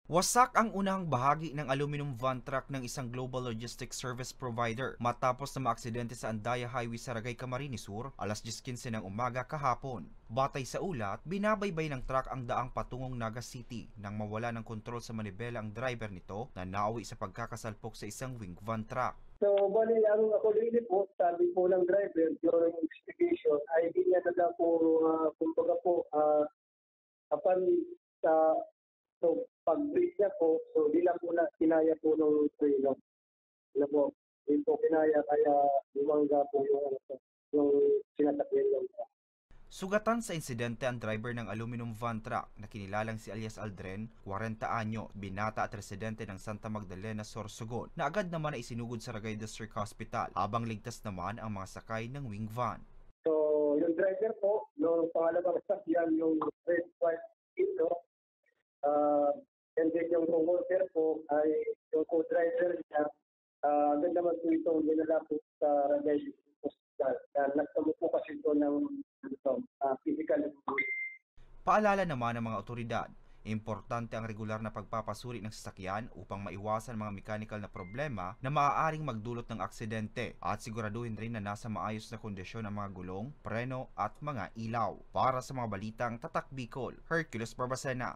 Wasak ang unang bahagi ng aluminum van truck ng isang global logistics service provider matapos na maaksidente sa Andaya Highway sa Ragay, Camarines Sur, alas 10:15 ng umaga kahapon. Batay sa ulat, binabaybay ng truck ang daang patungong Naga City nang mawala ng kontrol sa manibela ang driver nito na nauwi sa pagkakasalpok sa isang wing van truck. So, bali, ang accordingly po, sabi po ng driver during investigation ay hindi niya na daw po, kumbaga po, upon sa pag-break niya po, so di lang po na kinaya po nung trailer. Ano po, hindi po kinaya kaya lumangga po yung sinasakyan niya. Sugatan sa insidente ang driver ng aluminum van truck na kinilalang si alias Aldren, 40 anyo, binata at residente ng Santa Magdalena, Sorsogon, na agad naman ay isinugod sa Ragay District Hospital, habang ligtas naman ang mga sakay ng wing van. So, yung driver po, yung pangalawang sakyan, yung red white ito, and then yung co-worker po ay yung co-driver niya, agad naman po itong dinala po sa Ragay Hospital. Nagtamo po kasi ito ng physical. Paalala naman ng mga otoridad, importante ang regular na pagpapasuri ng sasakyan upang maiwasan mga mechanical na problema na maaaring magdulot ng aksidente at siguraduhin rin na nasa maayos na kondisyon ang mga gulong, preno at mga ilaw. Para sa mga balitang Tatak Bicol, Hercules Barbacena.